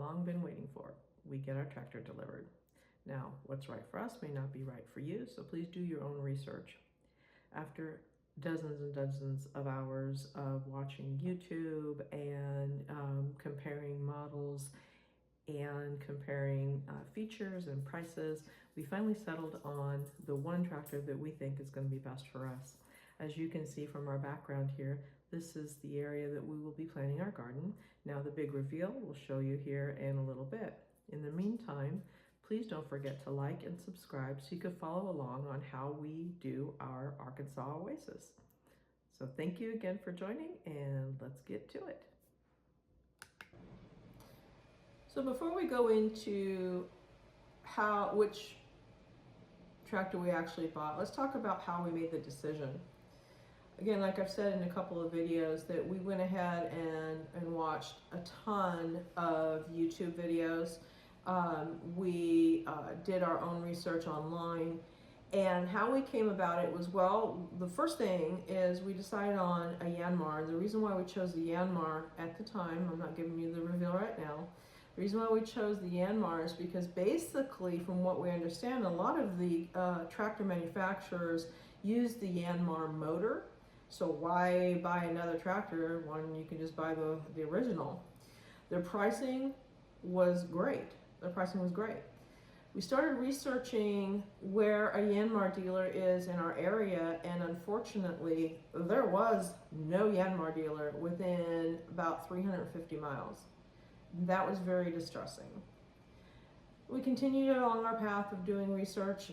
long been waiting for. We get our tractor delivered. Now, what's right for us may not be right for you, so please do your own research. After dozens and dozens of hours of watching YouTube and comparing models and comparing features and prices, we finally settled on the one tractor that we think is going to be best for us. As you can see from our background here, this is the area that we will be planting our garden. Now the big reveal we'll show you here in a little bit. In the meantime, please don't forget to like and subscribe so you can follow along on how we do our Arkansas Oasis. So thank you again for joining, and let's get to it. So before we go into which tractor we actually bought, let's talk about how we made the decision. Again, like I've said in a couple of videos, that we went ahead and watched a ton of YouTube videos. We did our own research online, and how we came about it was, well, the first thing is we decided on a Yanmar. The reason why we chose the Yanmar at the time, I'm not giving you the reveal right now, the reason why we chose the Yanmar is because basically, from what we understand, a lot of the tractor manufacturers use the Yanmar motor. So why buy another tractor when you can just buy the original? Their pricing was great. We started researching where a Yanmar dealer is in our area, and unfortunately, there was no Yanmar dealer within about 350 miles. That was very distressing. We continued along our path of doing research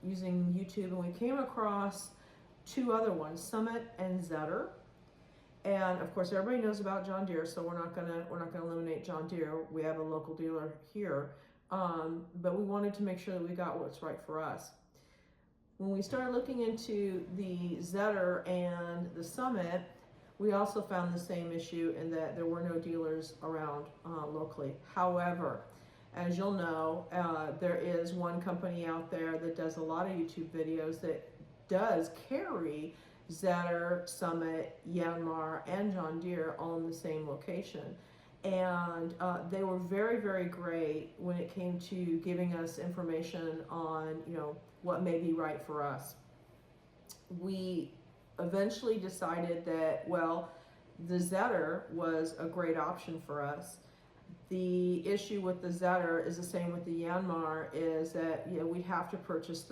using YouTube, and we came across two other ones, Summit and Zetter. And of course, everybody knows about John Deere, so we're not gonna eliminate John Deere. We have a local dealer here, but we wanted to make sure that we got what's right for us. When we started looking into the Zetter and the Summit, we also found the same issue in that there were no dealers around locally. However, as you'll know, there is one company out there that does a lot of YouTube videos that does carry Zetter, Summit, Yanmar, and John Deere all in the same location. And they were very, very great when it came to giving us information on, what may be right for us. We eventually decided that, well, the Zetter was a great option for us. The issue with the Zetter is the same with the Yanmar, is that we'd have to purchase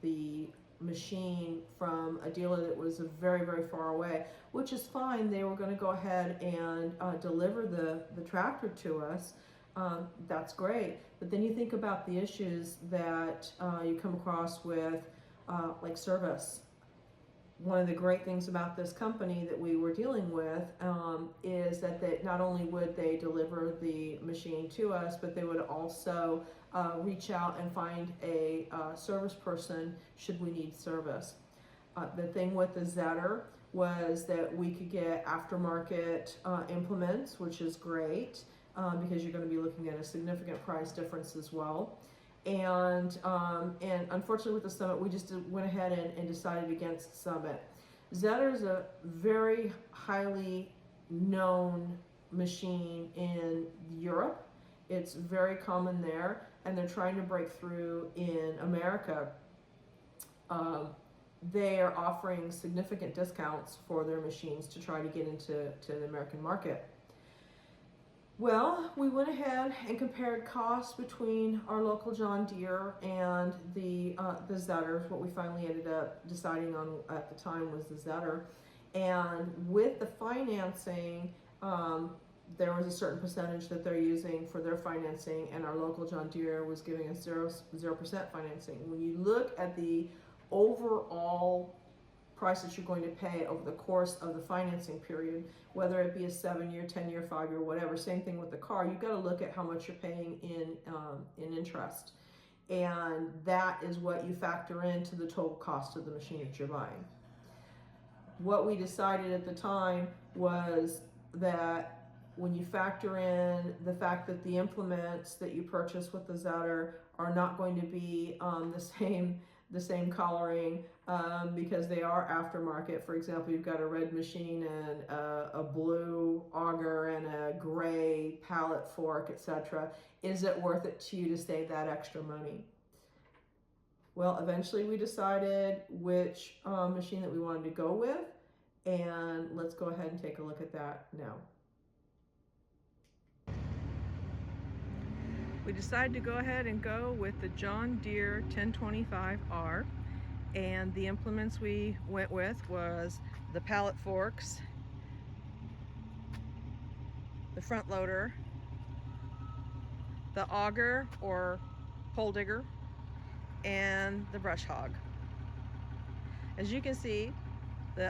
the machine from a dealer that was very, very far away, which is fine. They were going to go ahead and deliver the tractor to us. That's great. But then you think about the issues that you come across with like service. One of the great things about this company that we were dealing with is that they not only would they deliver the machine to us, but they would also reach out and find a service person should we need service. The thing with the Zetter was that we could get aftermarket implements, which is great because you're going to be looking at a significant price difference as well. And unfortunately with the Summit, we just went ahead and decided against Summit. Zetter is a very highly known machine in Europe. It's very common there, and they're trying to break through in America. They are offering significant discounts for their machines to try to get into the American market. Well, we went ahead and compared costs between our local John Deere and the Zetter. What we finally ended up deciding on at the time was the Zetter. And with the financing, there was a certain percentage that they're using for their financing, and our local John Deere was giving us 0% financing. When you look at the overall price that you're going to pay over the course of the financing period, whether it be a 7-year, 10-year, 5-year, whatever, same thing with the car, you've got to look at how much you're paying in interest. And that is what you factor into the total cost of the machine that you're buying. What we decided at the time was that when you factor in the fact that the implements that you purchase with the Zetter are not going to be the same coloring, because they are aftermarket. For example, you've got a red machine and a blue auger and a gray pallet fork, etc. Is it worth it to you to save that extra money? Well, eventually we decided which machine that we wanted to go with, and let's go ahead and take a look at that now. We decided to go ahead and go with the John Deere 1025R, and the implements we went with was the pallet forks, the front loader, the auger or pole digger, and the brush hog. As you can see,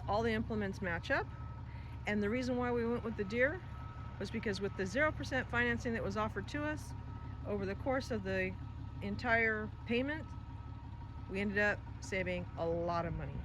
all the implements match up, and the reason why we went with the Deere was because with the 0% financing that was offered to us, over the course of the entire payment, we ended up saving a lot of money.